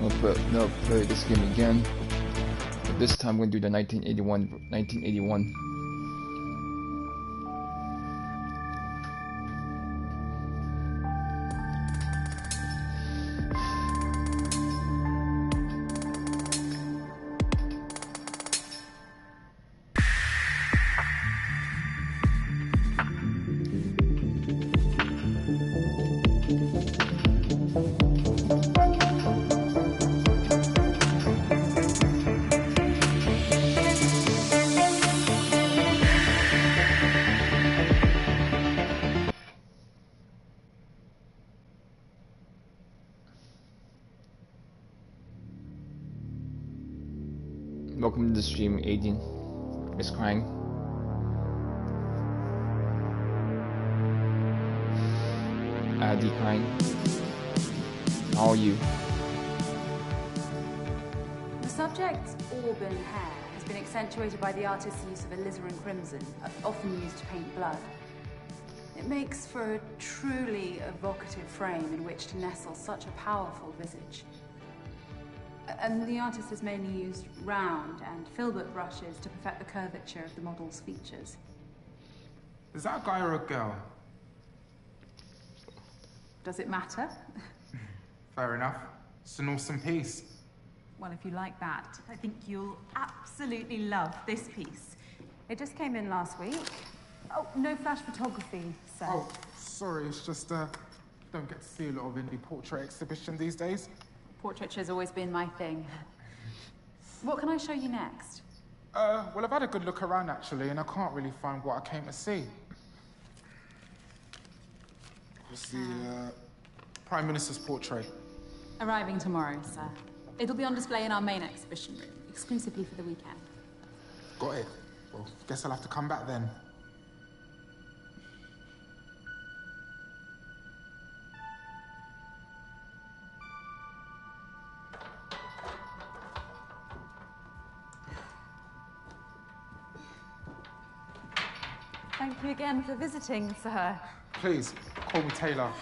I'm gonna play this game again. But this time I'm gonna do the 1981. Welcome to the stream, Aiden. Is crying. Addy crying. How are you? The subject's auburn hair has been accentuated by the artist's use of alizarin crimson, often used to paint blood. It makes for a truly evocative frame in which to nestle such a powerful visage. And the artist has mainly used round and filbert brushes to perfect the curvature of the model's features. Is that a guy or a girl? Does it matter? Fair enough. It's an awesome piece. Well, if you like that, I think you'll absolutely love this piece. It just came in last week. Oh, no flash photography, sir. Oh, sorry, it's just, don't get to see a lot of indie portrait exhibition these days. Portraiture has always been my thing. What can I show you next? Well, I've had a good look around, actually, and I can't really find what I came to see. It's the, Prime Minister's portrait. Arriving tomorrow, sir. It'll be on display in our main exhibition room, exclusively for the weekend. Got it. Well, guess I'll have to come back then. Thank you again for visiting, sir. Please, call me Taylor.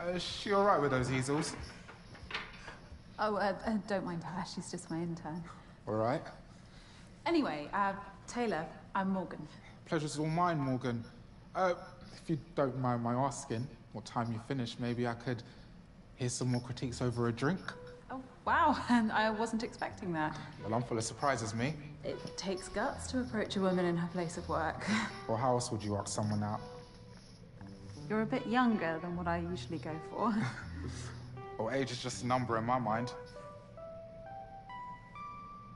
Is she all right with those easels? Oh, don't mind her. She's just my intern. All right. Anyway, Taylor, I'm Morgan. Pleasure's all mine, Morgan. If you don't mind my asking, what time you finish, maybe I could hear some more critiques over a drink? Oh, wow. And I wasn't expecting that. Well, I'm full of surprises, me. It takes guts to approach a woman in her place of work. Well, how else would you ask someone out? You're a bit younger than what I usually go for. Well, age is just a number in my mind.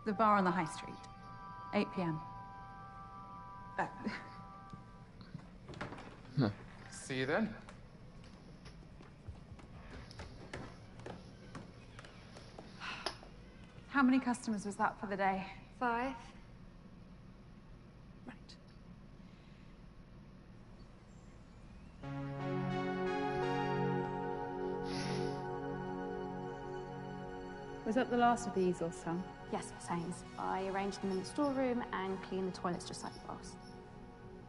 The bar on the high street. 8 p.m. See you then. How many customers was that for the day? 5. Right. Was that the last of the easels, Sam? Yes, Miss Haynes. I arranged them in the storeroom and cleaned the toilets just like the boss.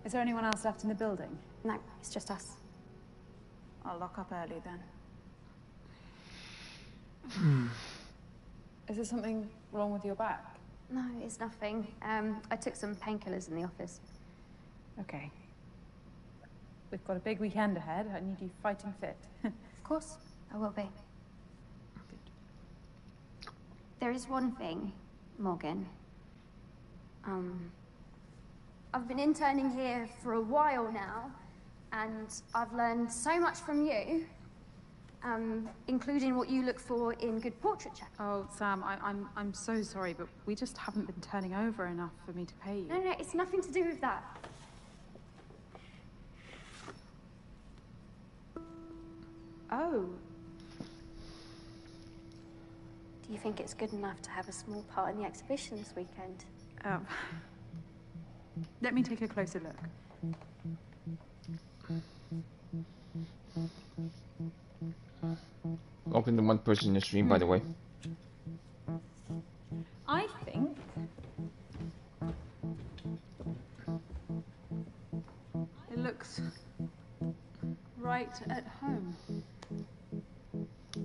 Is there anyone else left in the building? No, it's just us. I'll lock up early then. Is there something wrong with your back? No, it's nothing. I took some painkillers in the office. Okay. We've got a big weekend ahead. I need you fighting fit. Of course, I will be. There is one thing, Morgan. I've been interning here for a while now, and I've learned so much from you, including what you look for in good portraiture. Oh, Sam, I'm so sorry, but we just haven't been turning over enough for me to pay you. No, it's nothing to do with that. Oh. Do you think it's good enough to have a small part in the exhibition this weekend? Let me take a closer look. Welcome to one person in the stream, by the way. I think it looks right at home.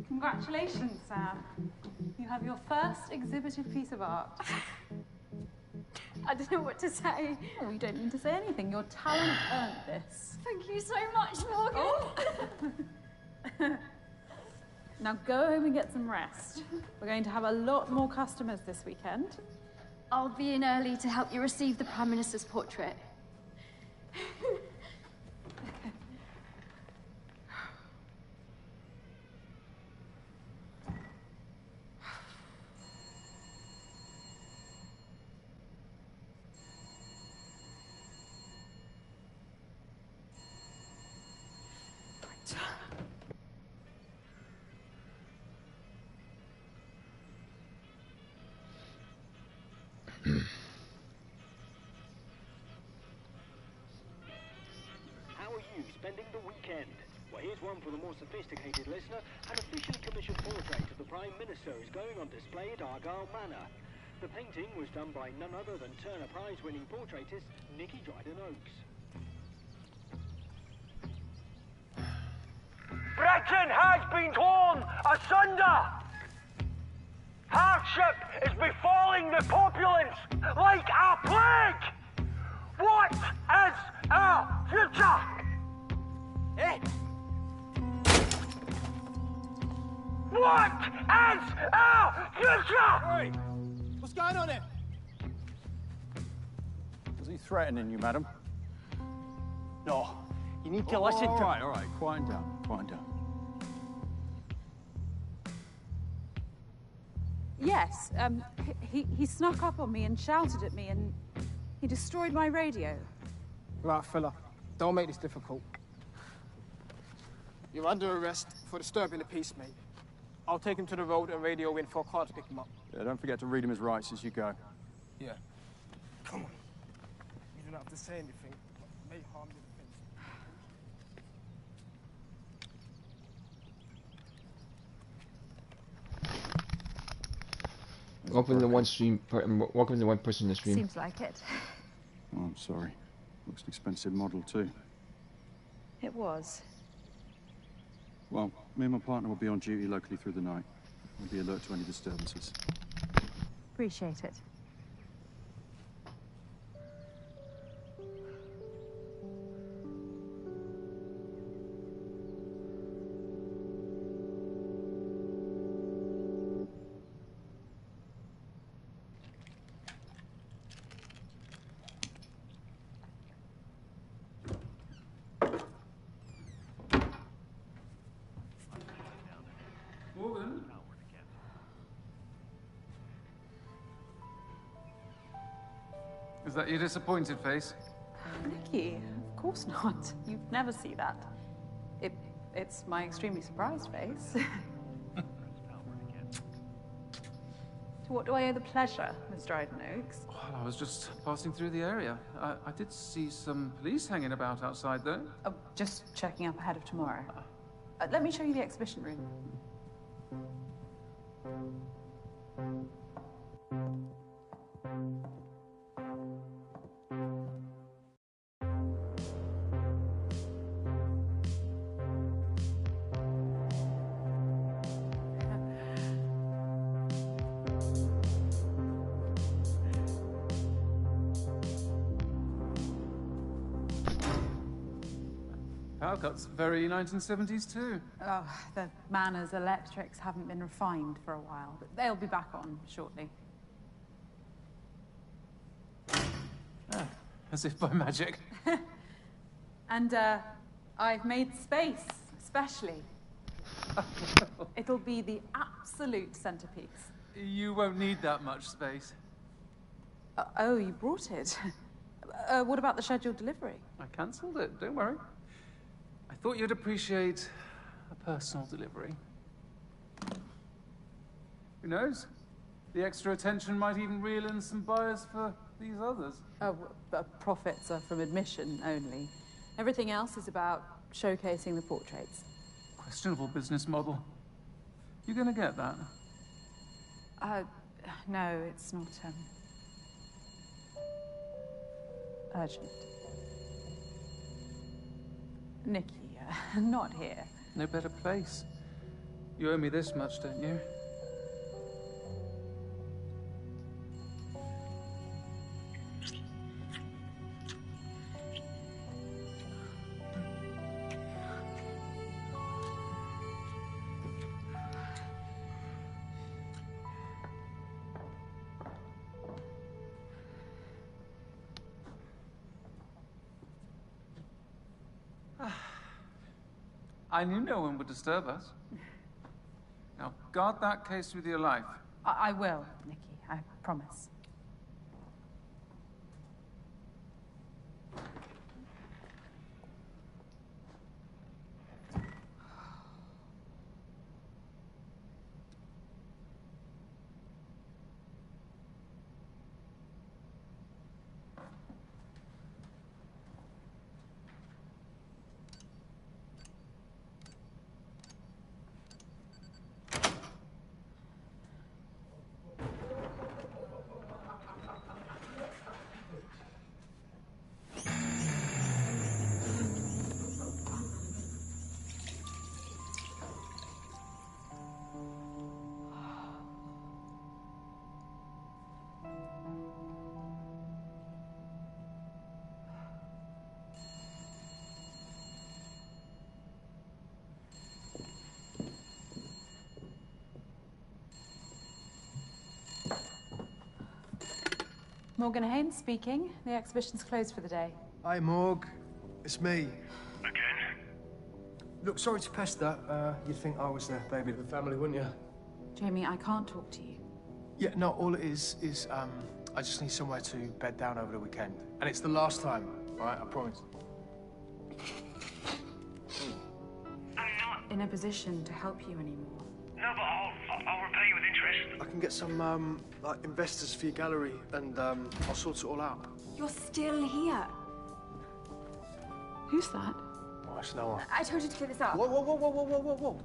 Congratulations, Sam. You have your first exhibited piece of art. I don't know what to say. Oh, you don't need to say anything. Your talent earned this. Thank you so much, Morgan. Oh. Now go home and get some rest. We're going to have a lot more customers this weekend. I'll be in early to help you receive the Prime Minister's portrait. How are you spending the weekend? Well, here's one for the more sophisticated listener. An officially commissioned portrait of the Prime Minister is going on display at Argyle Manor. The painting was done by none other than Turner Prize-winning portraitist Nicky Dryden-Oakes. Britain has been torn asunder! Hardship is befalling the populace like a plague! What is our future? Eh? What is our future? Hey, what's going on here? Was he threatening you, madam? No, you need to listen to... All right, quiet down, quiet down. Yes, he snuck up on me and shouted at me and he destroyed my radio. Right, fella. Don't make this difficult. You're under arrest for disturbing the peace, mate. I'll take him to the road and radio in for a car to pick him up. Yeah, don't forget to read him his rights as you go. Yeah. Come on. You don't have to say anything. It may harm your defense. Welcome to the one stream. Welcome to the one person in the stream. Seems like it. Oh, I'm sorry. Looks an expensive model, too. It was. Well, me and my partner will be on duty locally through the night. We'll be alert to any disturbances. Appreciate it. Morgan? Is that your disappointed face? Nicky, of course not. You'd never see that. It's my extremely surprised face. To what do I owe the pleasure, Miss Dryden-Oakes? Well, I was just passing through the area. I did see some police hanging about outside, though. Oh, just checking up ahead of tomorrow. Let me show you the exhibition room. Power cuts, very 1970s, too. Oh, the Manor's electrics haven't been refined for a while, but they'll be back on shortly. Ah, as if by magic. And, I've made space, especially. It'll be the absolute centerpiece. You won't need that much space. Oh, you brought it. What about the scheduled delivery? I cancelled it, don't worry. I thought you'd appreciate a personal delivery. Who knows? The extra attention might even reel in some buyers for these others. Oh, profits are from admission only. Everything else is about showcasing the portraits. Questionable business model. You gonna get that? No, it's not, urgent. Nicky, not here. No better place. You owe me this much, don't you? I knew no one would disturb us. Now, guard that case with your life. I will, Nikki. I promise. Morgan Haynes speaking. The exhibition's closed for the day. Hi, Morg. It's me. Again? Look, sorry to pester. You'd think I was the baby of the family, wouldn't you? Jamie, I can't talk to you. Yeah, no, all it is I just need somewhere to bed down over the weekend. And it's the last time, all right? I promise. I'm not in a position to help you anymore. No, but I'll repay you with interest. I can get some, like, investors for your gallery, and I'll sort it all out. You're still here. Who's that? Oh, it's Noah. I told you to clear this up. Whoa, whoa, whoa, whoa, whoa, whoa, whoa, whoa.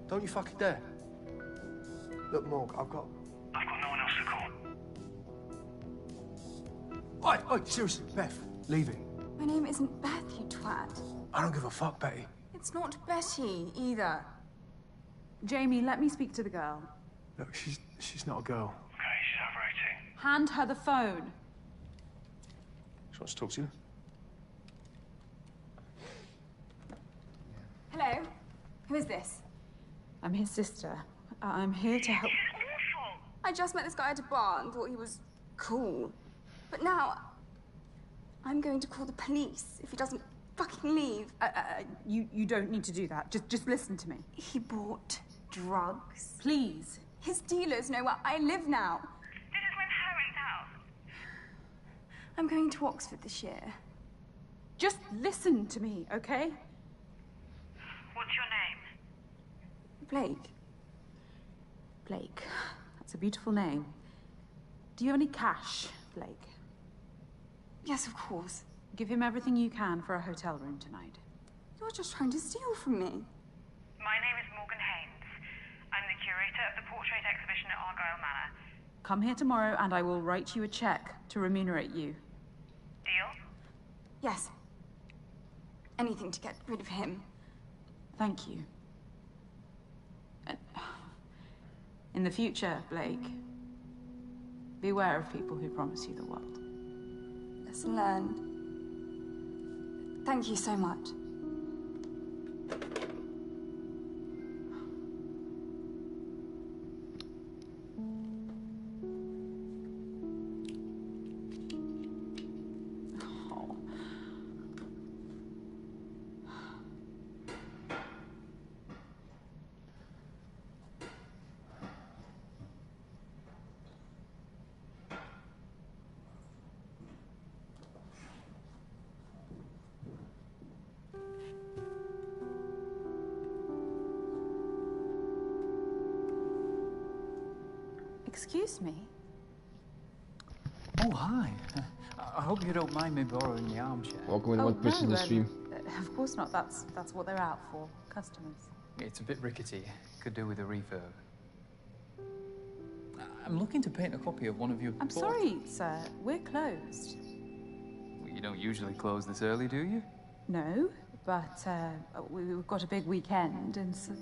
Don't you fucking dare. Look, Morg, I've got no one else to call. Oi, seriously, Beth, leave it. My name isn't Beth, you twat. I don't give a fuck, Betty. It's not Betty, either. Jamie, let me speak to the girl. Look, she's not a girl. Okay, she's over 18. Hand her the phone. She wants to talk to you. Hello? Who is this? I'm his sister. I'm here to help. I just met this guy at a bar and thought he was cool. But now, I'm going to call the police if he doesn't fucking leave. You don't need to do that. Just listen to me. He bought drugs. Please. His dealers know where I live now. This is my parents' house. I'm going to Oxford this year. Just listen to me, okay? What's your name? Blake. Blake. That's a beautiful name. Do you have any cash, Blake? Yes, of course. Give him everything you can for a hotel room tonight. You're just trying to steal from me. My name is Morgan Haynes. I'm the curator of the portrait exhibition at Argyle Manor. Come here tomorrow and I will write you a check to remunerate you. Deal? Yes. Anything to get rid of him. Thank you. In the future, Blake, beware of people who promise you the world. Lesson learned. Thank you so much. Excuse me? Oh, hi. I hope you don't mind me borrowing the armchair. Welcome with one person in the stream. Of course not. That's what they're out for. Customers. It's a bit rickety. Could do with a refurb. I'm looking to paint a copy of one of your... I'm sorry, sir. We're closed. Well, you don't usually close this early, do you? No, but we've got a big weekend, and so...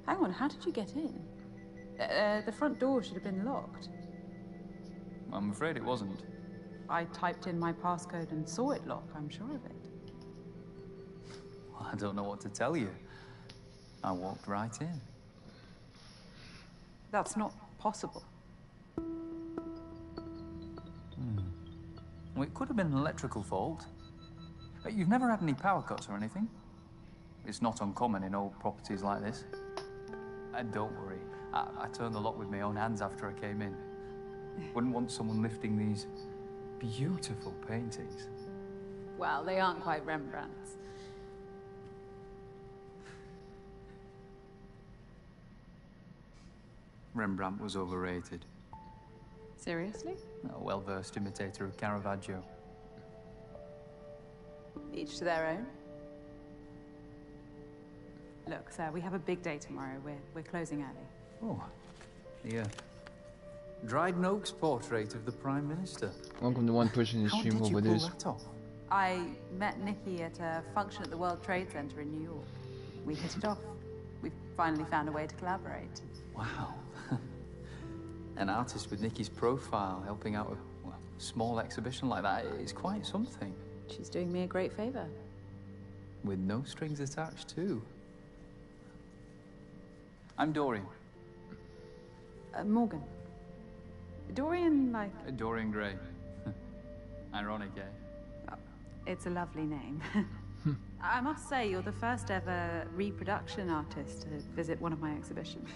Hang on, how did you get in? The front door should have been locked. I'm afraid it wasn't. I typed in my passcode and saw it lock, I'm sure of it. Well, I don't know what to tell you. I walked right in. That's not possible. Well, it could have been an electrical fault. You've never had any power cuts or anything? It's not uncommon in old properties like this. And don't worry, I turned the lock with my own hands after I came in. Wouldn't want someone lifting these beautiful paintings. Well, they aren't quite Rembrandt's. Rembrandt was overrated. Seriously? A well-versed imitator of Caravaggio. Each to their own. Look, sir, we have a big day tomorrow. We're closing early. Oh, the Dryden Oak's portrait of the Prime Minister. Welcome to one pushing the How stream did you over pull this. that off? I met Nikki at a function at the World Trade Center in New York. We hit it off. We've finally found a way to collaborate. Wow. An artist with Nikki's profile helping out a small exhibition like that is quite something. She's doing me a great favor. With no strings attached, too. I'm Dorian. Morgan. Dorian, like... Dorian Gray. Ironic, eh? It's a lovely name. I must say, you're the first ever reproduction artist to visit one of my exhibitions.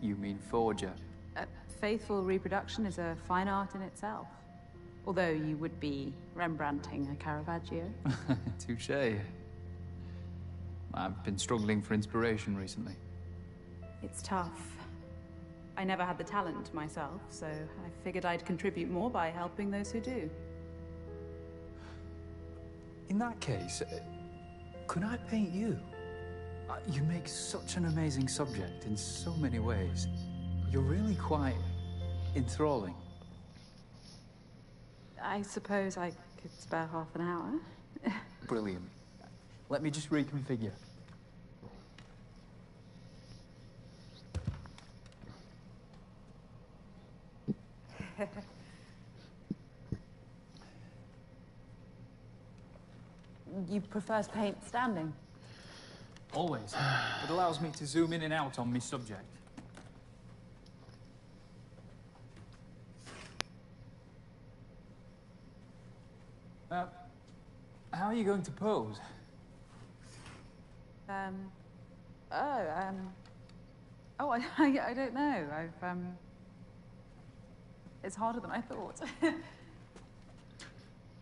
You mean forger? Faithful reproduction is a fine art in itself. Although you would be Rembrandting a Caravaggio. Touché. I've been struggling for inspiration recently. It's tough. I never had the talent myself, so I figured I'd contribute more by helping those who do. In that case, could I paint you? You make such an amazing subject in so many ways. You're really quite enthralling. I suppose I could spare half an hour. Brilliant. Let me just reconfigure. You prefer to paint standing? Always. It allows me to zoom in and out on my subject. How are you going to pose? I don't know. It's harder than I thought.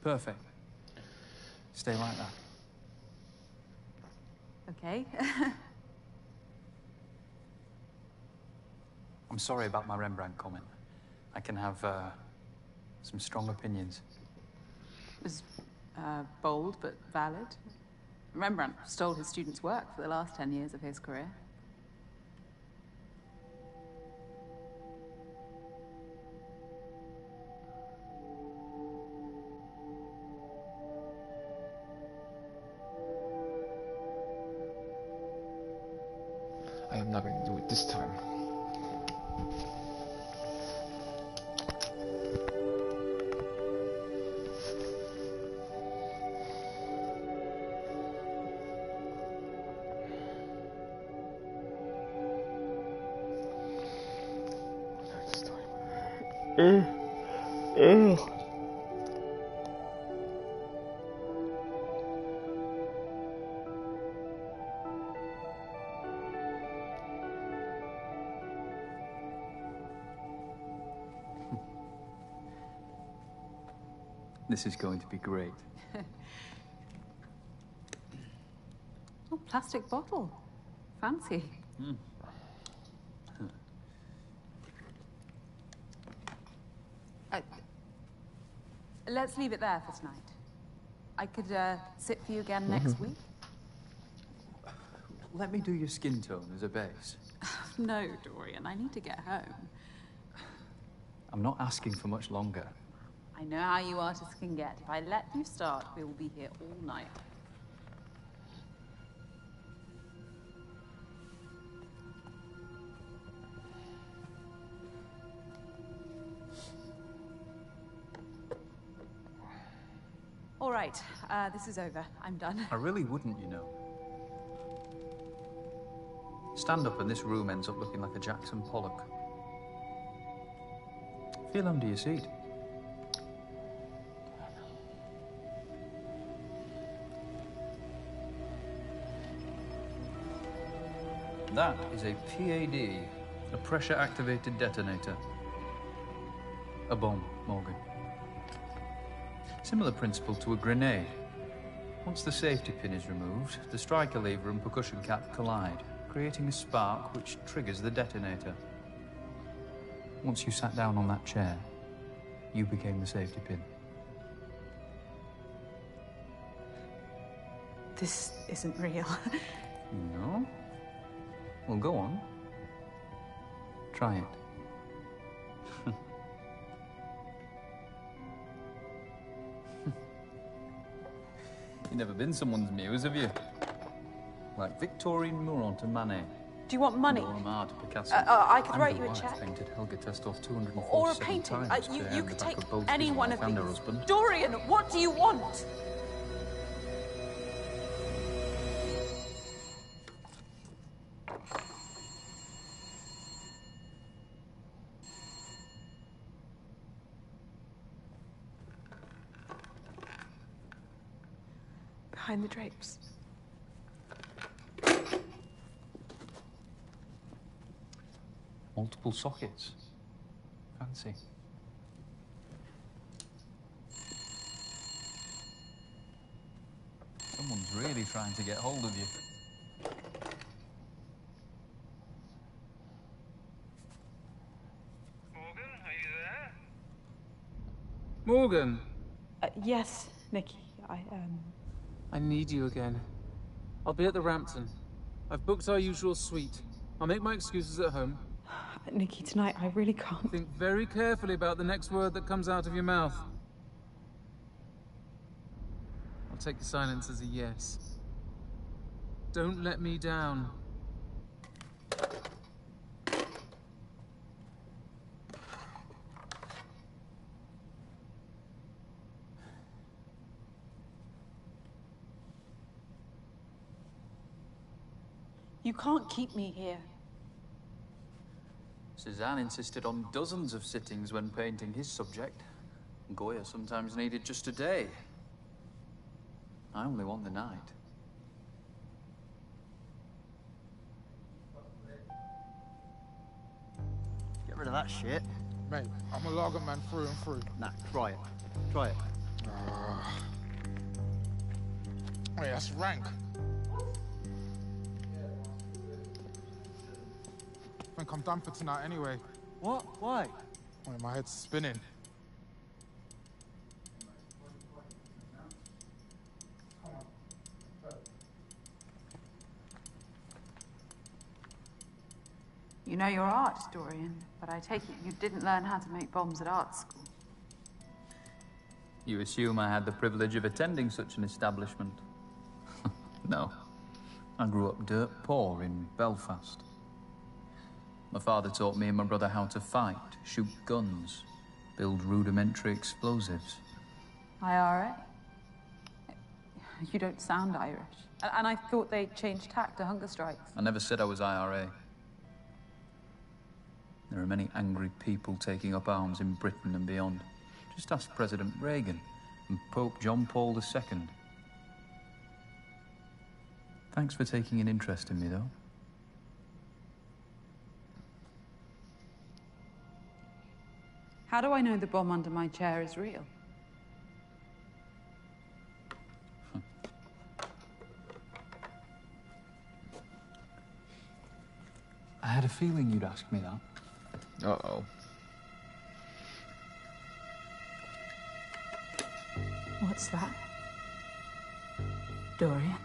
Perfect. Stay like that. Okay. I'm sorry about my Rembrandt comment. I can have some strong opinions. It was bold but valid. Rembrandt stole his students' work for the last 10 years of his career. I am not going to do it this time. This is going to be great. Oh, plastic bottle. Fancy. Let's leave it there for tonight. I could sit for you again next week. Let me do your skin tone as a base. No, Dorian, I need to get home. I'm not asking for much longer. I know how you artists can get. If I let you start, we will be here all night. All right, this is over. I'm done. I really wouldn't, you know. Stand up and this room ends up looking like a Jackson Pollock. Feel under your seat. That is a PAD, a pressure-activated detonator. A bomb, Morgan. Similar principle to a grenade. Once the safety pin is removed, the striker lever and percussion cap collide, creating a spark which triggers the detonator. Once you sat down on that chair, you became the safety pin. This isn't real. No? Well, go on. Try it. You've never been someone's muse, have you? Like Victorine Muron to Manet. Do you want money? Laura to Picasso. I could write you a check. Painted Helga Testoff 247 Or a painting. times You could the back take both any his one wife of and her these. husband. Dorian, what do you want? Behind the drapes. Multiple sockets. Fancy. Someone's really trying to get hold of you. Morgan, are you there? Morgan, Yes, Nikki. I need you again. I'll be at the Rampton. I've booked our usual suite. I'll make my excuses at home. Nikki, tonight I really can't. Think very carefully about the next word that comes out of your mouth. I'll take your silence as a yes. Don't let me down. You can't keep me here. Cézanne insisted on dozens of sittings when painting his subject. Goya sometimes needed just a day. I only want the night. Get rid of that shit. Mate, I'm a lager man through and through. Nah, try it. Try it. Wait, that's rank. I think I'm done for tonight anyway. What? Why? Wait, my head's spinning. You know your art, Dorian, but I take it you didn't learn how to make bombs at art school. You assume I had the privilege of attending such an establishment? No. I grew up dirt poor in Belfast. My father taught me and my brother how to fight, shoot guns, build rudimentary explosives. IRA? You don't sound Irish. And I thought they changed tack to hunger strikes. I never said I was IRA. There are many angry people taking up arms in Britain and beyond. Just ask President Reagan and Pope John Paul II. Thanks for taking an interest in me, though. How do I know the bomb under my chair is real? I had a feeling you'd ask me that. Uh-oh. What's that? Dorian?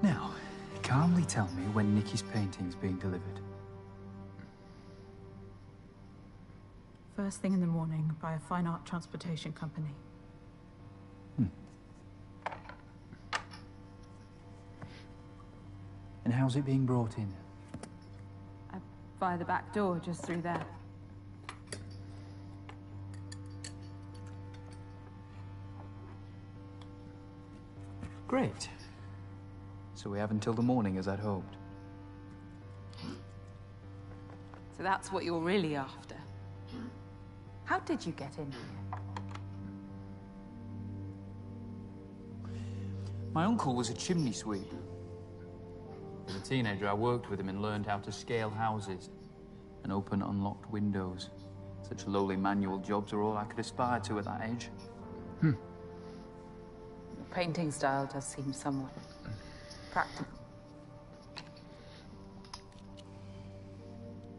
Now, calmly tell me when Nikki's painting's being delivered. First thing in the morning by a fine art transportation company. And how's it being brought in? Via the back door, just through there. Great. So we have until the morning, as I'd hoped. So that's what you're really after. How did you get in here? My uncle was a chimney sweep. As a teenager, I worked with him and learned how to scale houses and open unlocked windows. Such lowly manual jobs are all I could aspire to at that age. Your painting style does seem somewhat practical.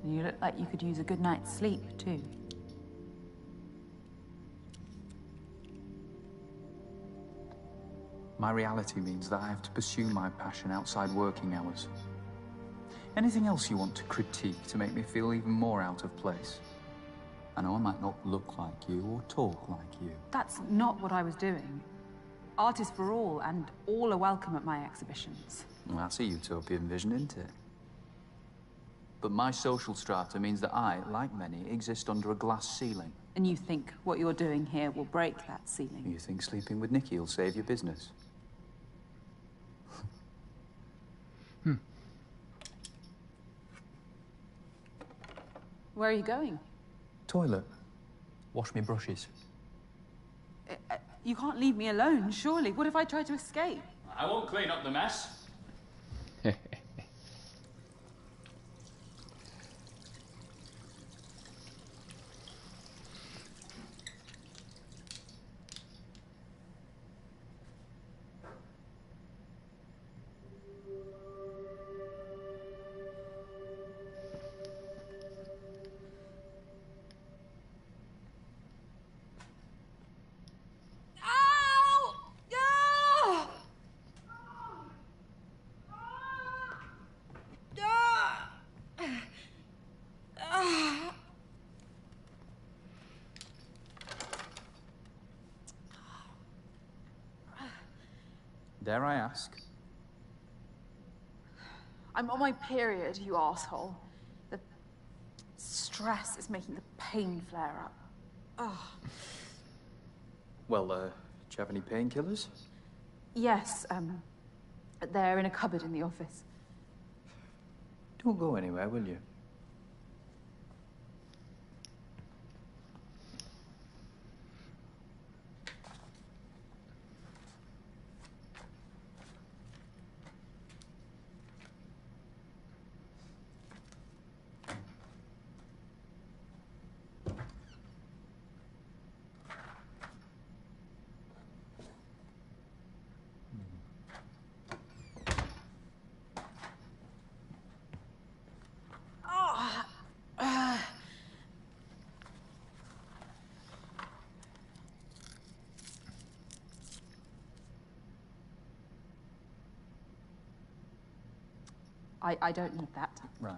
And you look like you could use a good night's sleep, too. My reality means that I have to pursue my passion outside working hours. Anything else you want to critique to make me feel even more out of place? I know I might not look like you or talk like you. That's not what I was doing. Art is for all, and all are welcome at my exhibitions. Well, that's a utopian vision, isn't it? But my social strata means that I, like many, exist under a glass ceiling. And you think what you're doing here will break that ceiling? You think sleeping with Nikki will save your business? Where are you going? Toilet. Wash me brushes. You can't leave me alone, surely. What if I try to escape? I won't clean up the mess. Dare I ask? I'm on my period, you asshole. The stress is making the pain flare up. Ugh. Well, do you have any painkillers? Yes, they're in a cupboard in the office. Don't go anywhere, will you? I don't need that. Right.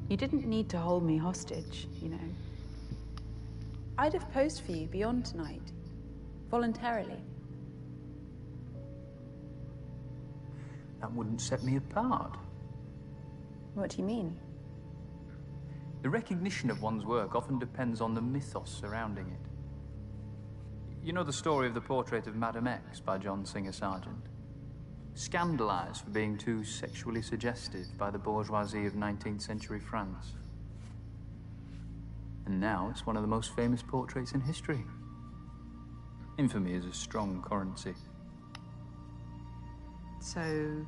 You didn't need to hold me hostage, you know. I'd have posed for you beyond tonight, voluntarily. That wouldn't set me apart. What do you mean? The recognition of one's work often depends on the mythos surrounding it. You know the story of the portrait of Madame X by John Singer Sargent? Scandalized for being too sexually suggestive by the bourgeoisie of 19th century France. And now it's one of the most famous portraits in history. Infamy is a strong currency. So,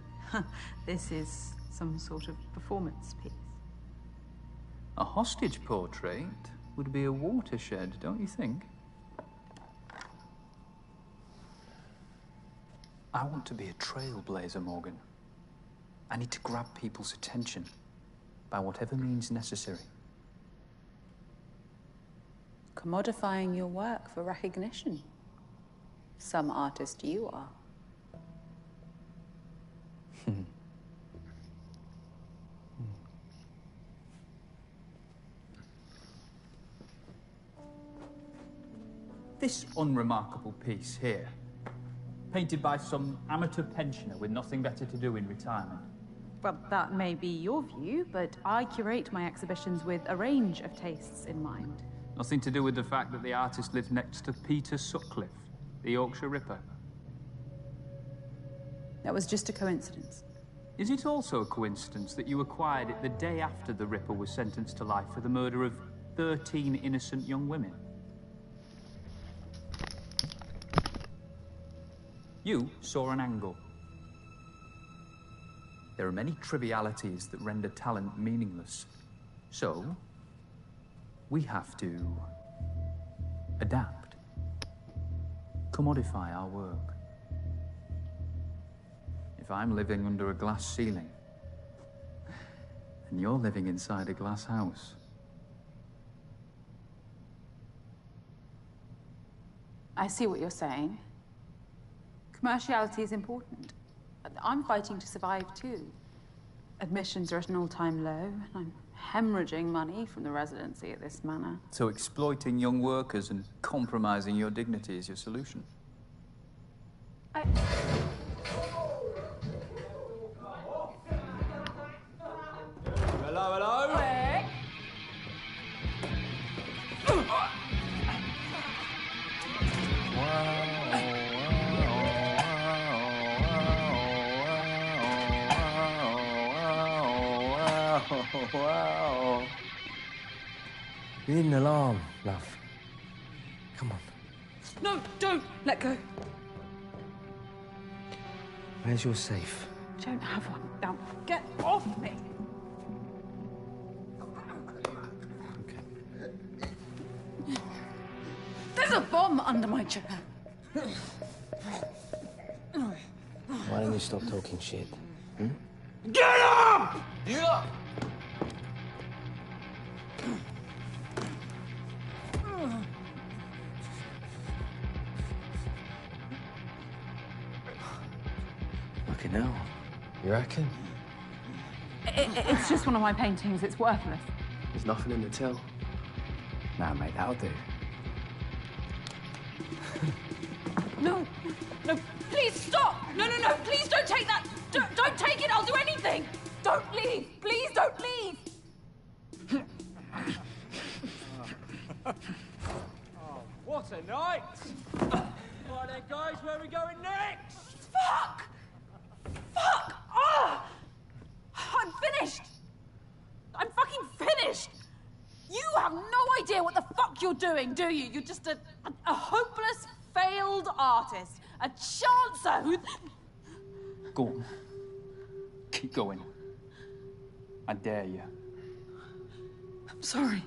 this is some sort of performance piece. A hostage portrait would be a watershed, don't you think? I want to be a trailblazer, Morgan. I need to grab people's attention. by whatever means necessary. Commodifying your work for recognition. Some artist you are. This unremarkable piece here, painted by some amateur pensioner with nothing better to do in retirement. Well, that may be your view, but I curate my exhibitions with a range of tastes in mind. Nothing to do with the fact that the artist lives next to Peter Sutcliffe, the Yorkshire Ripper. That was just a coincidence. Is it also a coincidence that you acquired it the day after the Ripper was sentenced to life for the murder of 13 innocent young women? You saw an angle. There are many trivialities that render talent meaningless. So, we have to adapt, commodify our work. If I'm living under a glass ceiling, and you're living inside a glass house. I see what you're saying. Commerciality is important. I'm fighting to survive too. Admissions are at an all-time low, and I'm hemorrhaging money from the residency at this manor. So exploiting young workers and compromising your dignity is your solution? Hello, hello? Quick! Wow. You need an alarm, love. Come on. No, don't! Let go. Where's your safe? I don't have one. Now, get off me! There's a bomb under my chair. Why don't you stop talking shit? Hmm? Get up! You up! Fucking hell. You reckon? It's just one of my paintings. It's worthless. There's nothing in the till. Nah, mate, that'll do. No, no, please stop! No, no, no, please don't take that! Don't take it, I'll do anything! Don't leave, please don't leave! Oh, what a night! Right then, guys, where are we going next? Fuck! Fuck! Ah! I'm finished! I'm fucking finished! You have no idea what the fuck you're doing, do you? You're just a hopeless, failed artist. A chancer who... Go on. Keep going. I dare you. I'm sorry.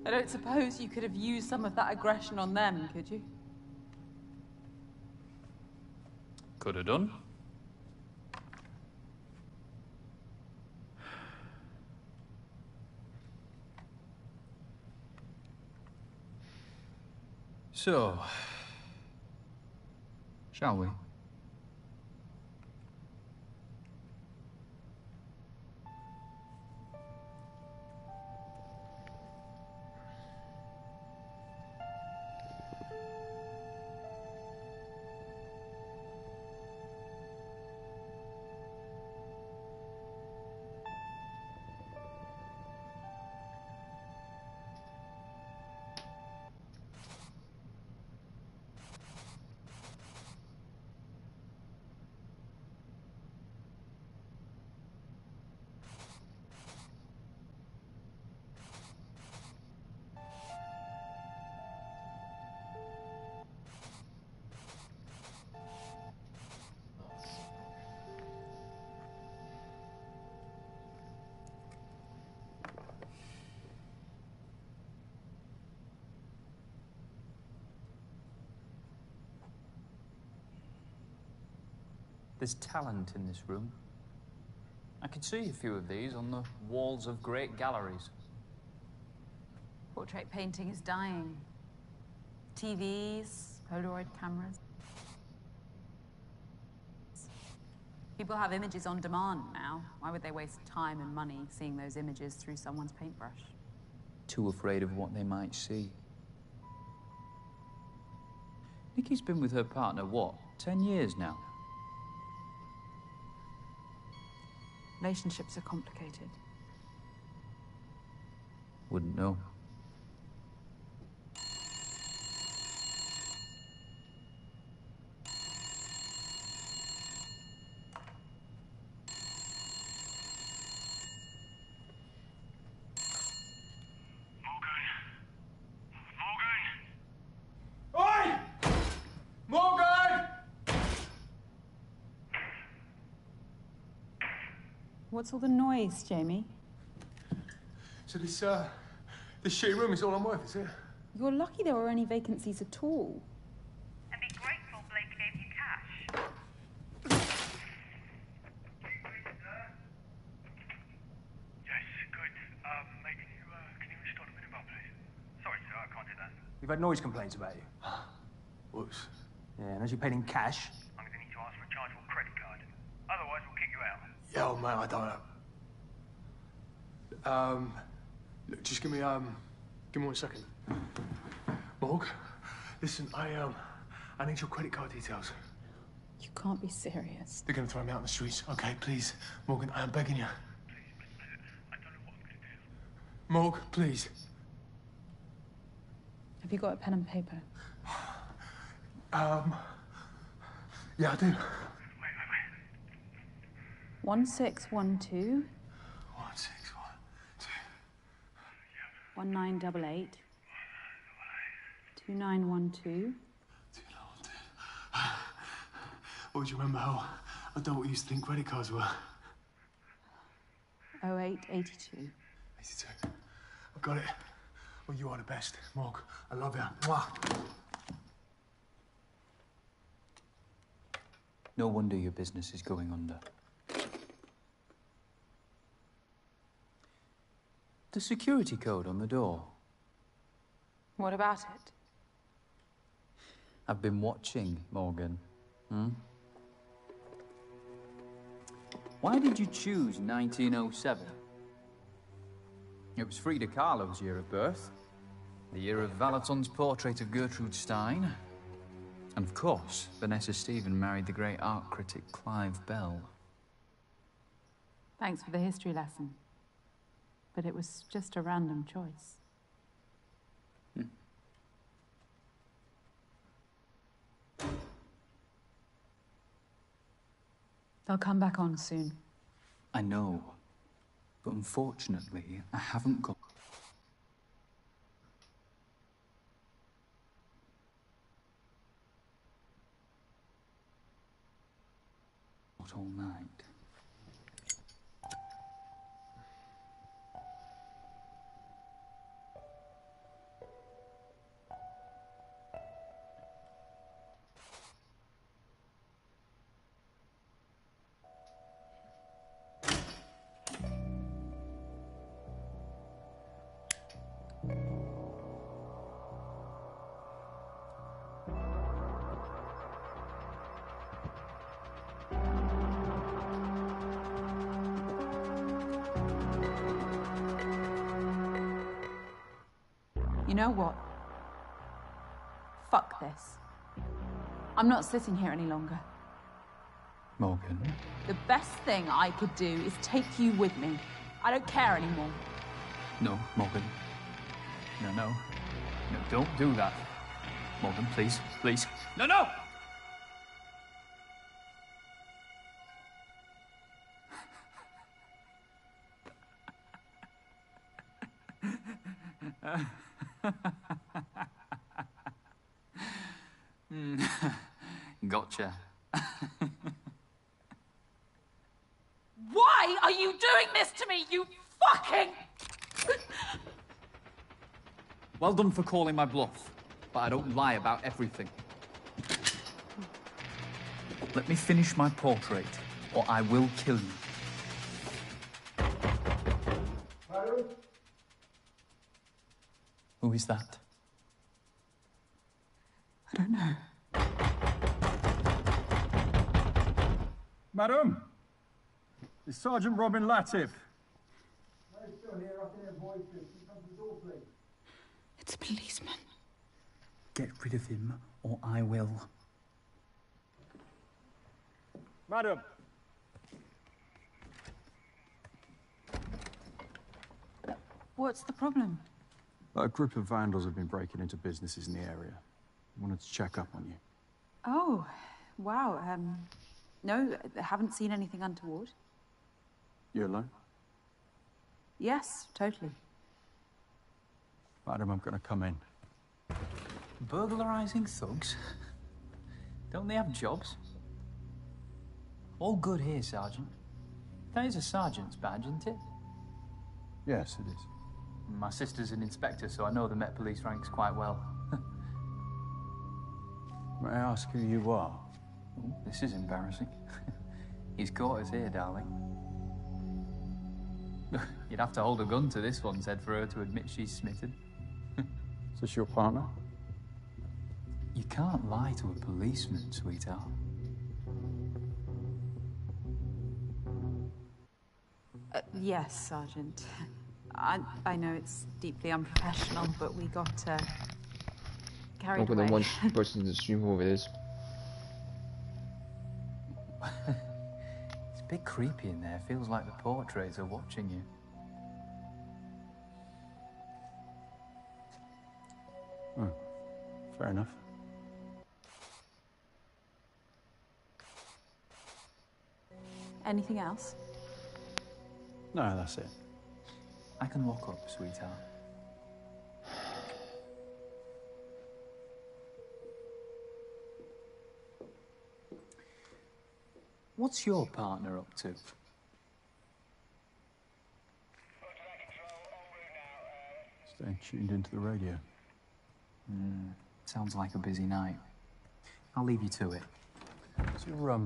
I don't suppose you could have used some of that aggression on them, could you? Could have done. So, shall we? There's talent in this room. I could see a few of these on the walls of great galleries. Portrait painting is dying. TVs, Polaroid cameras. People have images on demand now. Why would they waste time and money seeing those images through someone's paintbrush? Too afraid of what they might see. Nikki's been with her partner, what, 10 years now? Relationships are complicated. Wouldn't know. What's all the noise, Jamie? So this shitty room is all I'm worth, is it? You're lucky there were any vacancies at all. And be grateful Blake gave you cash. Yes, good. Mate, can you restart the minibar, please? Sorry, sir, I can't do that. We've had noise complaints about you. Whoops. Yeah, and as you paid in cash. I'm going to need to ask for a chargeable credit card. Otherwise, we'll kick you out. Yo, mate, I don't know. Look, just give me 1 second. Morg, listen, I need your credit card details. You can't be serious. They're gonna throw me out in the streets. Okay, please, Morgan, I am begging you. I don't know what I'm going to do. Morg, please. Have you got a pen and paper? Yeah, I do. 1612 1612 1988 2912. Or do you remember how adult you used to think credit cards were? 0882. 82. I've got it. Well, you are the best, Morg. I love you. Mwah. No wonder your business is going under. The security code on the door. What about it? I've been watching, Morgan. Why did you choose 1907? It was Frida Kahlo's year of birth, the year of Valaton's portrait of Gertrude Stein, and of course, Vanessa Stephen married the great art critic Clive Bell. Thanks for the history lesson. But it was just a random choice. They'll come back on soon. I know, but unfortunately, I haven't got... Not all night. You know what? Fuck this. I'm not sitting here any longer. Morgan? The best thing I could do is take you with me. I don't care anymore. No, Morgan. No, don't do that. Morgan, please, please. No! Gotcha. Why are you doing this to me, you fucking... Well done for calling my bluff, but I don't lie about everything. Let me finish my portrait, or I will kill you. Madam? Who is that? I don't know. Madam, it's Sergeant Robin Latif. It's a policeman. Get rid of him, or I will. Madam. What's the problem? A group of vandals have been breaking into businesses in the area. Wanted to check up on you. Oh, wow. No, I haven't seen anything untoward. You alone? Yes, totally. Madam, I'm gonna come in. Burglarizing thugs? Don't they have jobs? All good here, Sergeant. That is a sergeant's badge, isn't it? Yes, it is. My sister's an inspector, so I know the Met Police ranks quite well. May I ask who you are? Ooh, this is embarrassing. He's caught us here, darling. You'd have to hold a gun to this one's head for her to admit she's smitten. Is this your partner? You can't lie to a policeman, sweetheart. Yes, Sergeant. I know it's deeply unprofessional, but we got carried Look at away. the one person in the stream, whoever it is. It's a bit creepy in there. Feels like the portraits are watching you. Oh, fair enough. Anything else? No, that's it. I can lock up, sweetheart. What's your partner up to? Staying tuned into the radio. Sounds like a busy night. I'll leave you to it. Is your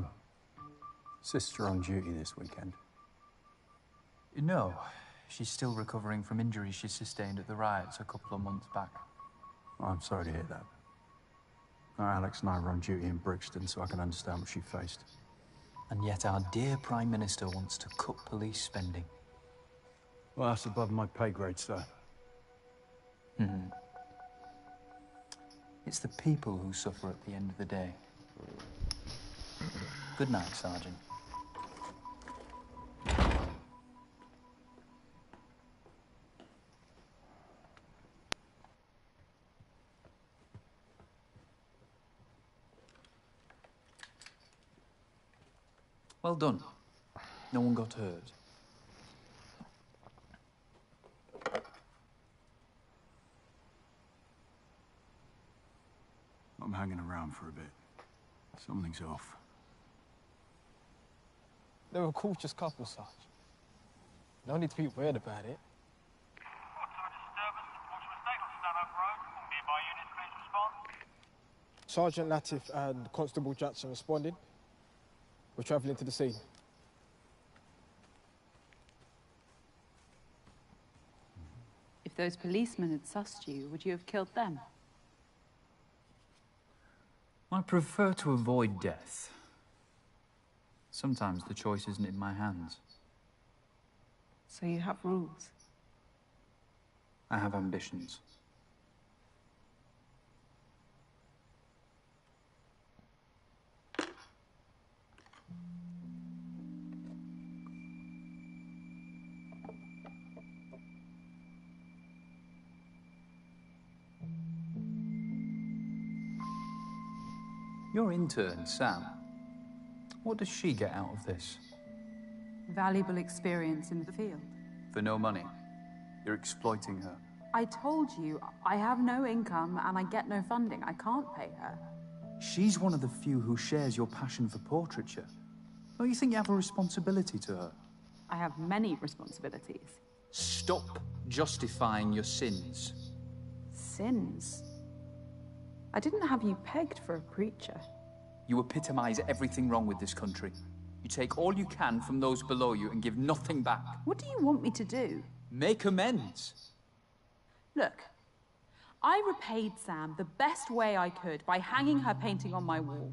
sister on duty this weekend? No, she's still recovering from injuries she sustained at the riots a couple of months back. Oh, I'm sorry to hear that. Now, Alex and I were on duty in Brixton, so I can understand what she faced. And yet our dear Prime Minister wants to cut police spending. Well, that's above my pay grade, sir. It's the people who suffer at the end of the day. Good night, Sergeant. Well done. No one got hurt. I'm hanging around for a bit. Something's off. They were a cautious couple, Sarge. No need to be weird about it. Sergeant Latif and Constable Jackson responded. We're travelling to the scene. If those policemen had sussed you, would you have killed them? I prefer to avoid death. Sometimes the choice isn't in my hands. So you have rules. I have ambitions. Your intern, Sam, what does she get out of this? Valuable experience in the field. For no money. You're exploiting her. I told you, I have no income and I get no funding. I can't pay her. She's one of the few who shares your passion for portraiture. Don't you think you have a responsibility to her? I have many responsibilities. Stop justifying your sins. Sins? I didn't have you pegged for a preacher. You epitomise everything wrong with this country. You take all you can from those below you and give nothing back. What do you want me to do? Make amends. Look, I repaid Sam the best way I could by hanging her painting on my wall.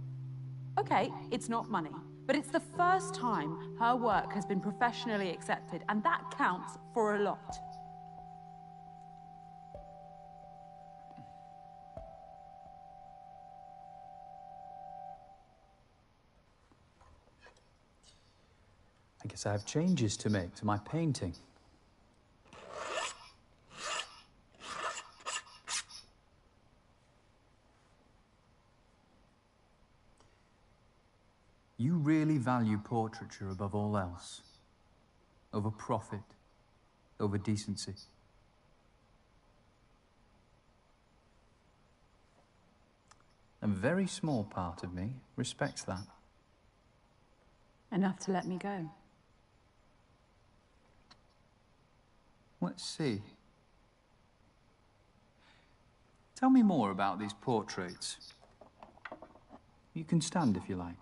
Okay, it's not money, but it's the first time her work has been professionally accepted, and that counts for a lot. I guess I have changes to make to my painting. You really value portraiture above all else. Over profit, over decency. A very small part of me respects that. Enough to let me go. Let's see. Tell me more about these portraits. You can stand if you like.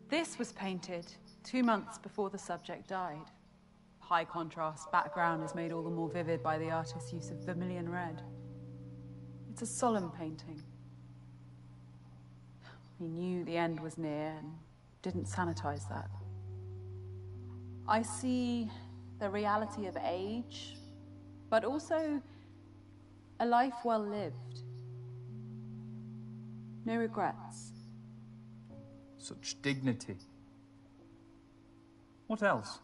This was painted 2 months before the subject died. High contrast background is made all the more vivid by the artist's use of vermilion red. It's a solemn painting. He knew the end was near and didn't sanitize that. I see the reality of age, but also a life well lived. No regrets. Such dignity. What else?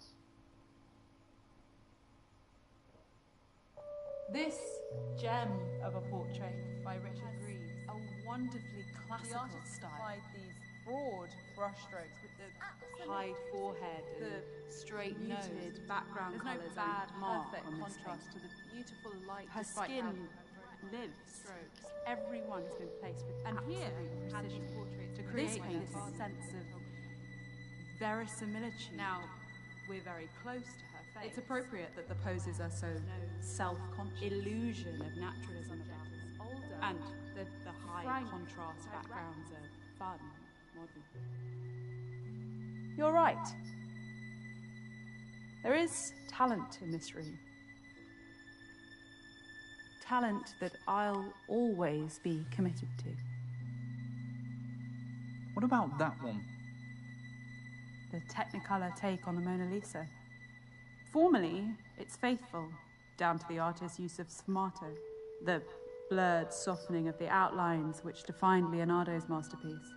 This gem of a portrait by Richard Greaves, a wonderfully classical style. Applied these broad brushstrokes with the high forehead and the straight nose, background colours. There's no bad mark on contrast to the beautiful light. Her skin lives. Everyone's been placed with absolute precision to create this sense of verisimilitude. Now, we're very close to her face. It's appropriate that the poses are so self-conscious. Illusion of naturalism about us. Older. And the high contrast backgrounds are fun, modern. You're right. There is talent in this room. Talent that I'll always be committed to. What about that one? The Technicolor take on the Mona Lisa. Formally, it's faithful, down to the artist's use of sfumato, the blurred softening of the outlines which defined Leonardo's masterpiece.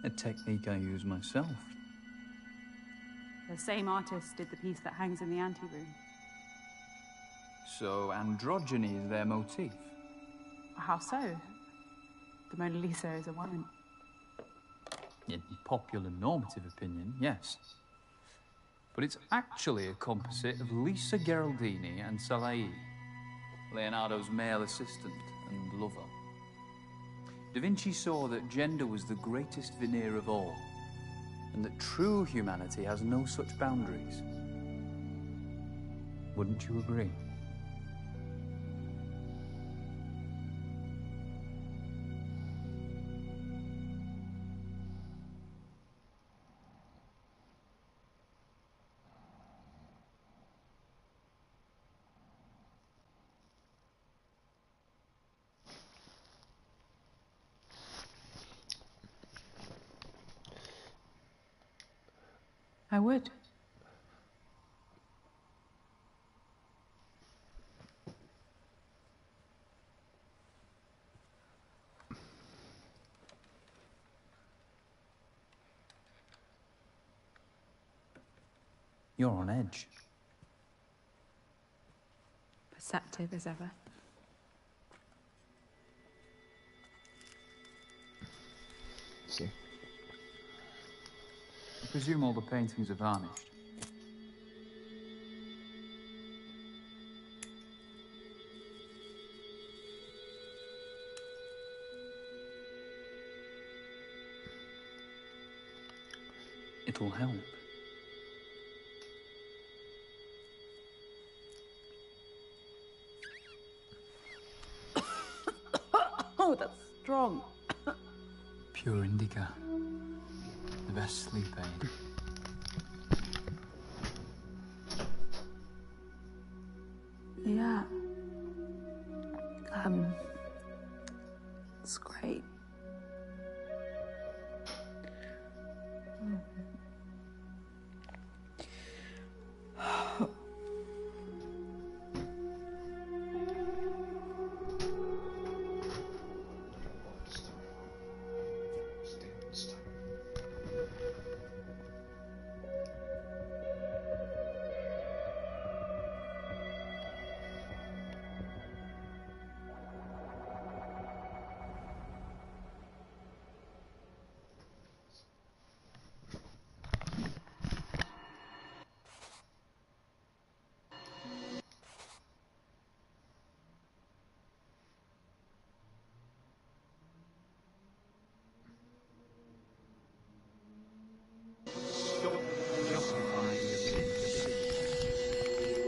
A technique I use myself. The same artist did the piece that hangs in the anteroom. So androgyny is their motif? How so? The Mona Lisa is a woman. In popular normative opinion, yes. But it's actually a composite of Lisa Gherardini and Salai, Leonardo's male assistant and lover. Da Vinci saw that gender was the greatest veneer of all, and that true humanity has no such boundaries. Wouldn't you agree? I would. You're on edge. Perceptive as ever. See. I presume all the paintings are varnished. It'll help. Oh, that's strong. Pure indica. The best sleep aid. Yeah. It's great.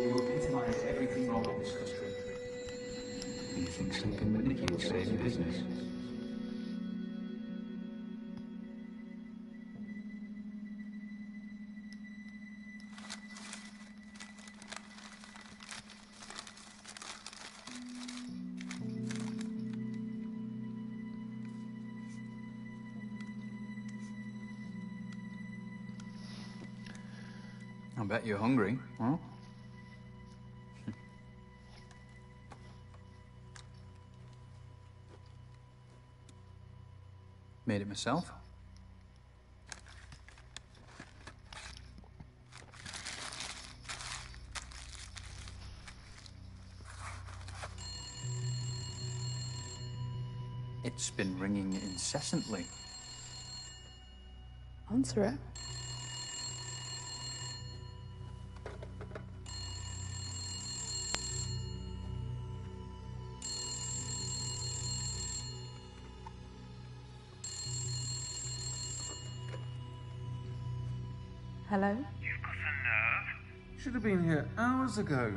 You epitomise everything wrong with this country. You think sleeping with Nicky will save your business? I bet you're hungry, huh? Made it myself. It's been ringing incessantly. Answer it. Hello? You've got a nerve. Should have been here hours ago.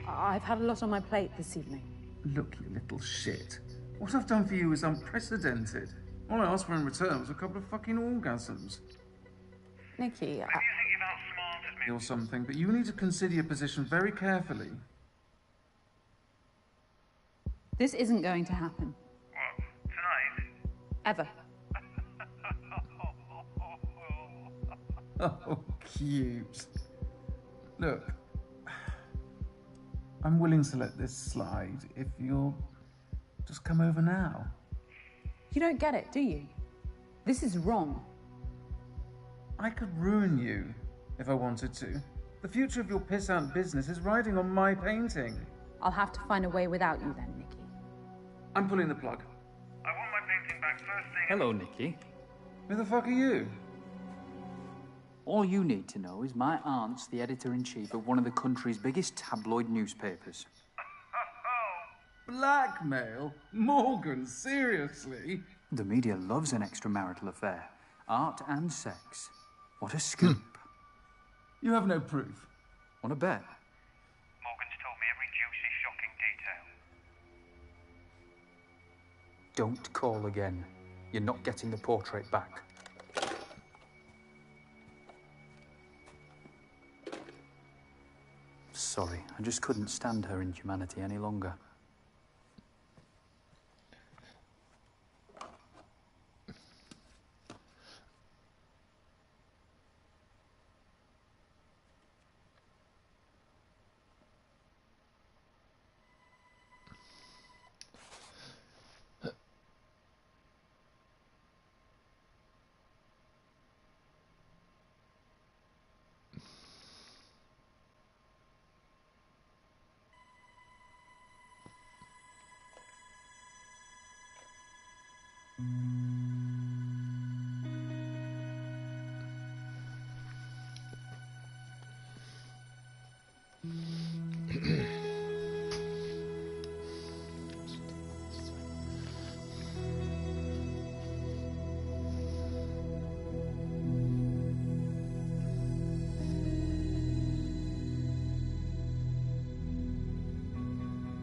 I've had a lot on my plate this evening. Look, you little shit. What I've done for you is unprecedented. All I asked for in return was a couple of fucking orgasms. Nikki, Maybe you think you've outsmarted me. Or something, but you need to consider your position very carefully. this isn't going to happen. What, tonight? Ever. Oh, cute. Look, I'm willing to let this slide if you'll just come over now. You don't get it, do you? This is wrong. I could ruin you if I wanted to. The future of your piss-out business is riding on my painting. I'll have to find a way without you then, Nikki. I'm pulling the plug. I want my painting back first thing. Hello, Nikki. Who the fuck are you? All you need to know is my aunt's the editor-in-chief of one of the country's biggest tabloid newspapers. Blackmail? Morgan, seriously? The media loves an extramarital affair. Art and sex. What a scoop. You have no proof. Want to bet? Morgan's told me every juicy, shocking detail. Don't call again. You're not getting the portrait back. Sorry, I just couldn't stand her inhumanity any longer.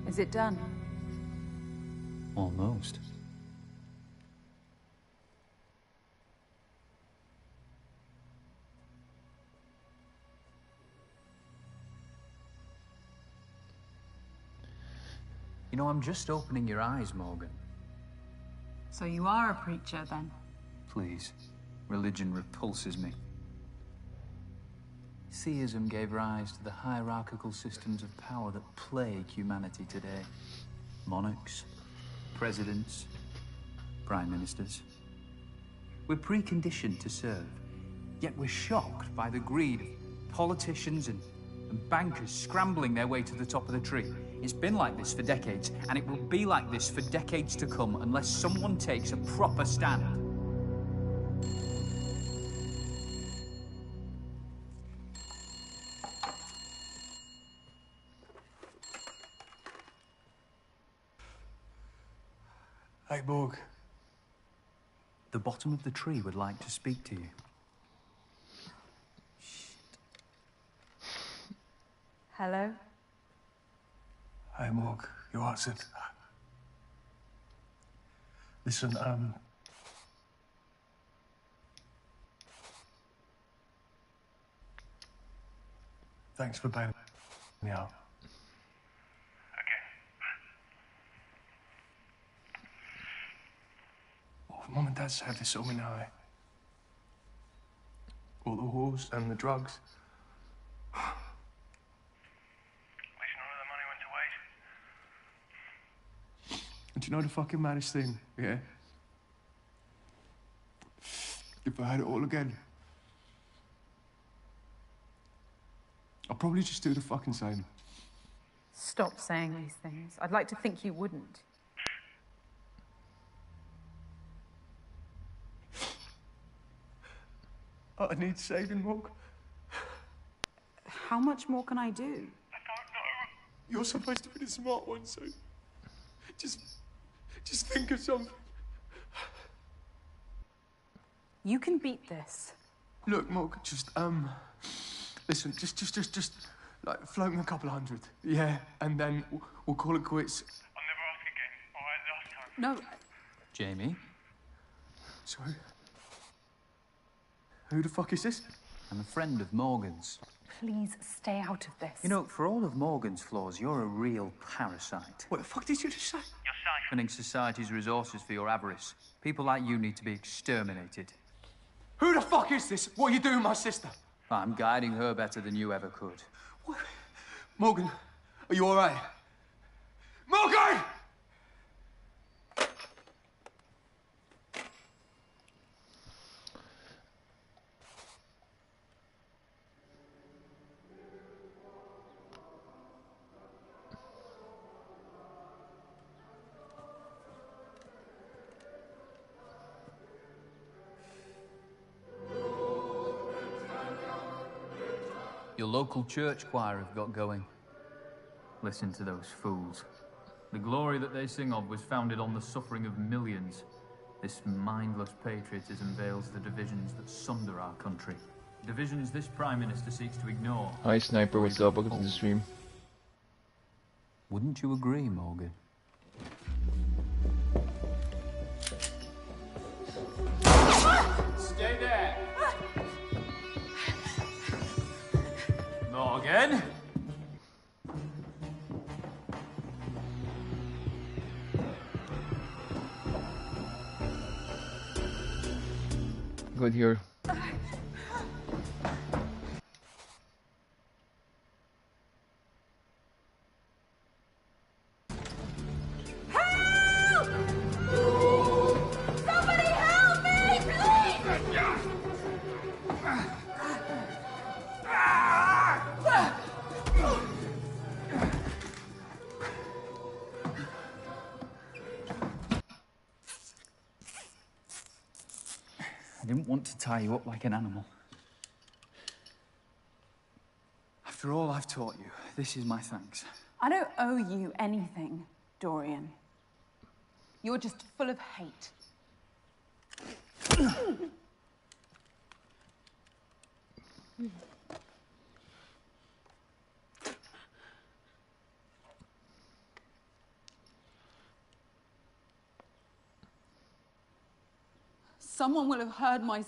Is it done? Almost. You know, I'm just opening your eyes, Morgan. So you are a preacher, then? Please. Religion repulses me. Theism gave rise to the hierarchical systems of power that plague humanity today. Monarchs, presidents, prime ministers. We're preconditioned to serve, yet we're shocked by the greed of politicians and bankers scrambling their way to the top of the tree. It's been like this for decades, and it will be like this for decades to come unless someone takes a proper stand. Hey, Borg. The bottom of the tree would like to speak to you. Hello? Hey, Morg. You answered. Listen, thanks for bailing me out. Well, Mum and Dad said this all we know, eh? All the whores and the drugs. And do you know the fucking maddest thing, yeah? If I had it all again, I'd probably just do the fucking same. Stop saying these things. I'd like to think you wouldn't. I need saving, Morg. How much more can I do? You're supposed to be the smart one, so just think of something. You can beat this. Look, Morg, just listen, just like float me a couple of hundred, yeah, and then we'll call it quits. I'll never ask again. All right, last time. No. Jamie? Sorry. Who the fuck is this? I'm a friend of Morgan's. Please stay out of this. You know, for all of Morgan's flaws, you're a real parasite. What the fuck did you just say? You're safe. Opening society's resources for your avarice. People like you need to be exterminated. Who the fuck is this? What are you doing with my sister? I'm guiding her better than you ever could. What? Morgan, are you all right? Morgan! Your local church choir have got going. Listen to those fools. The glory that they sing of was founded on the suffering of millions. This mindless patriotism veils the divisions that sunder our country. Divisions this Prime Minister seeks to ignore. Hi Sniper, what's up? Welcome to the stream. Wouldn't you agree, Morgan? Stay there! Morgan? Good here. I didn't want to tie you up like an animal. After all I've taught you, this is my thanks. I don't owe you anything, Dorian. You're just full of hate. Someone will have heard my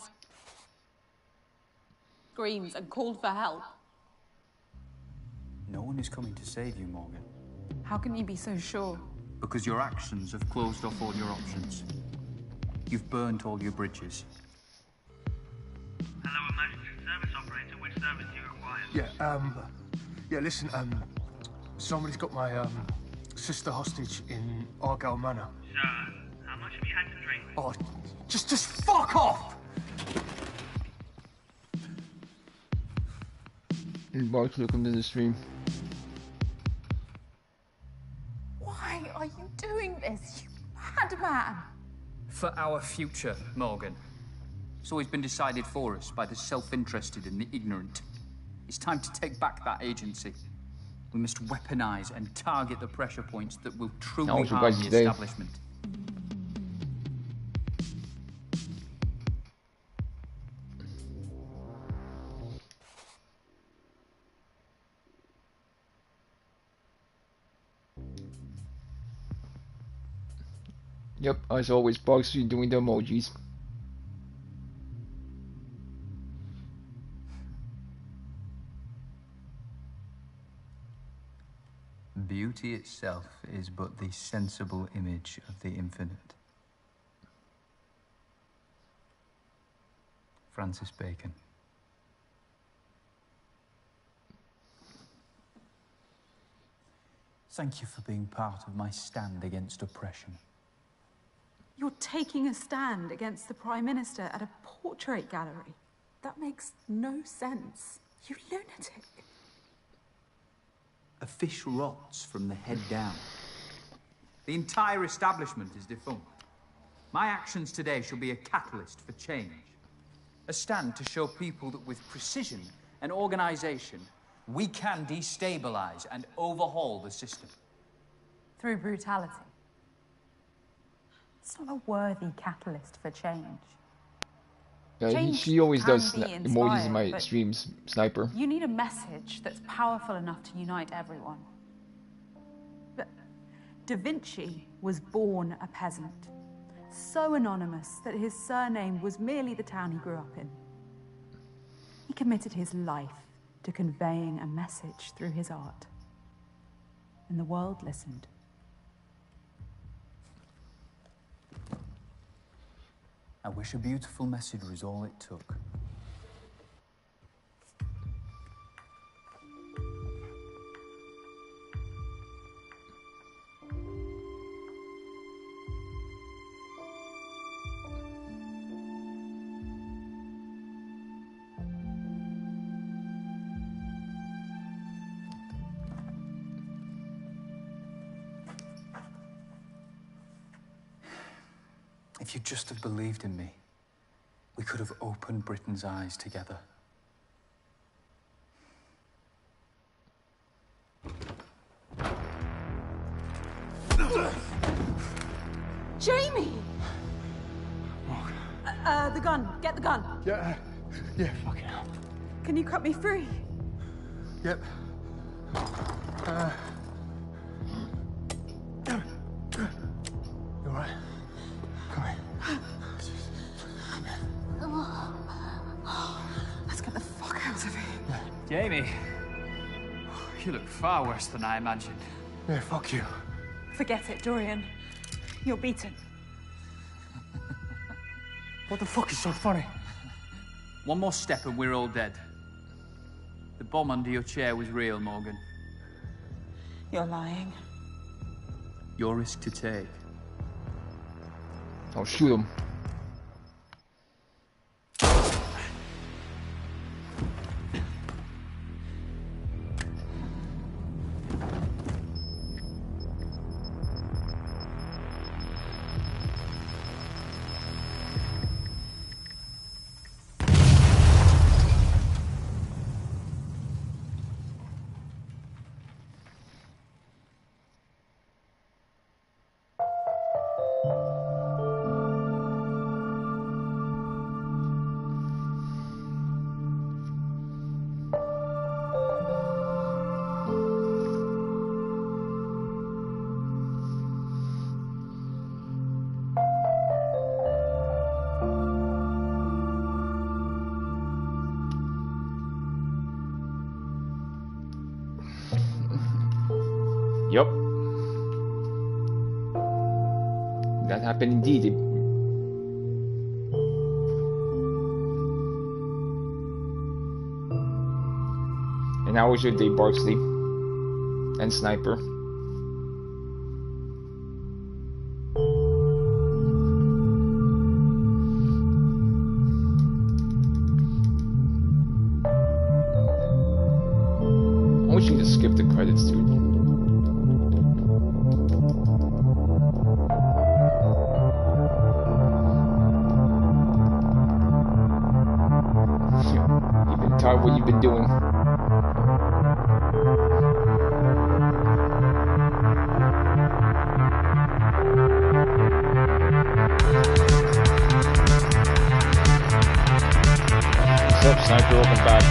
screams and called for help. No one is coming to save you, Morgan. How can you be so sure? Because your actions have closed off all your options. You've burnt all your bridges. Hello, emergency service operator. Which service do you require? Yeah, listen, somebody's got my, sister hostage in Argyle Manor. Sir, how much have you had to drink? Oh, just fuck off! Barks, welcome to the stream. Why are you doing this, you mad man? For our future, Morgan. It's always been decided for us by the self-interested and the ignorant. It's time to take back that agency. We must weaponize and target the pressure points that will truly harm the establishment. Yep, as always, Barks, you doing the emojis. Beauty itself is but the sensible image of the infinite. Francis Bacon. Thank you for being part of my stand against oppression. You're taking a stand against the Prime Minister at a portrait gallery. That makes no sense. You lunatic. A fish rots from the head down. The entire establishment is defunct. My actions today shall be a catalyst for change. A stand to show people that with precision and organization, we can destabilize and overhaul the system. Through brutality. It's not a worthy catalyst for change. She always does can be emojis in my inspired, but streams, Sniper. You need a message that's powerful enough to unite everyone. But Da Vinci was born a peasant, so anonymous that his surname was merely the town he grew up in. He committed his life to conveying a message through his art. And the world listened. I wish a beautiful message was all it took. If you'd just have believed in me, we could have opened Britain's eyes together. Jamie! The gun. Get the gun. Yeah, fucking hell. Can you cut me free? Yep. You alright? Come here. Let's get the fuck out of here. Jamie, you look far worse than I imagined. Yeah, fuck you. Forget it, Dorian. You're beaten. What the fuck is so funny? One more step and we're all dead. The bomb under your chair was real, Morgan. You're lying. Your risk to take. I'll shoot him. Yup. That happened indeed. And how was your day, Barksley? And Sniper? I wish you could skip the credits, dude. You've been tired what you've been doing. What's up, Sniper? Welcome back.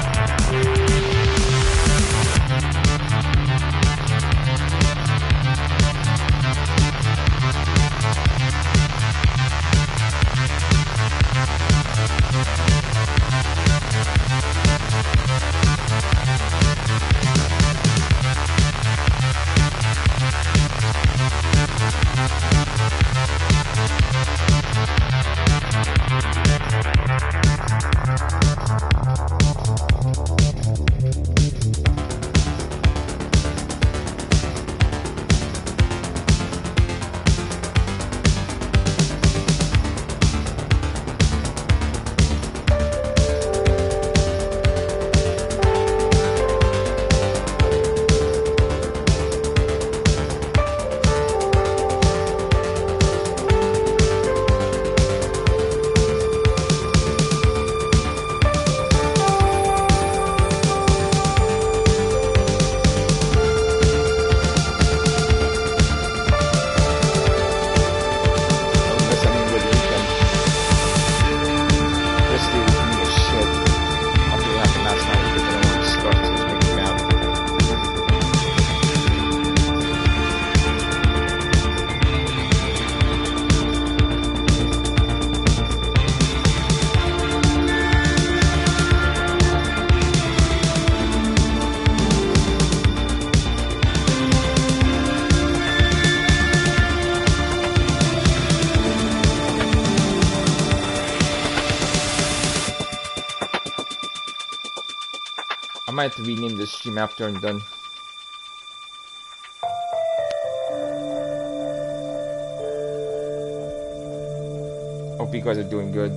I might have to rename this stream after I'm done. Hope you guys are doing good.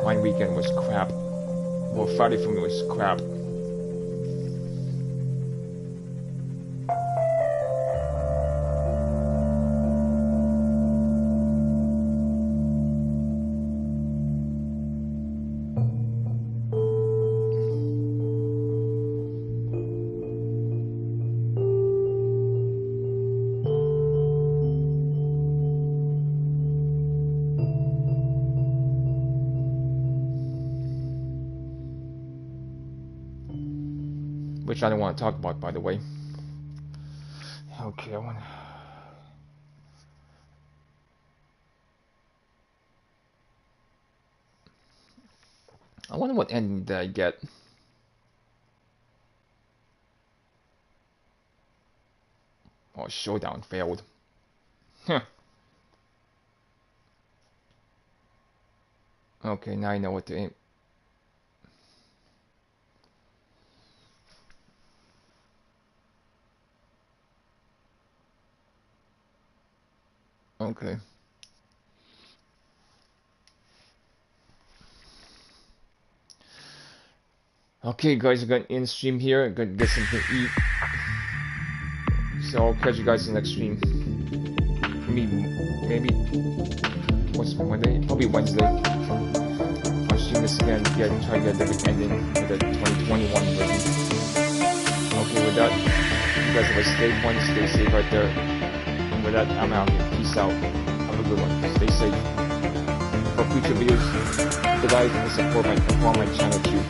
My weekend was crap. Well, Friday for me was crap. Which I don't want to talk about, by the way. Okay, I wonder what ending did I get. Oh, Showdown failed. Huh. Okay, now I know what to aim. Okay. Okay, guys, I got in stream here. I'm gonna get something to eat. So I'll catch you guys in the next stream. Maybe what's Monday? Probably Wednesday. I'll stream this again. Try to get a different ending for the 2021 version. Okay, with that, you guys have a stay fun, stay safe right there. And with that, I'm out here. Peace out. Have a good one. Stay safe. For future videos, like and support my channel too.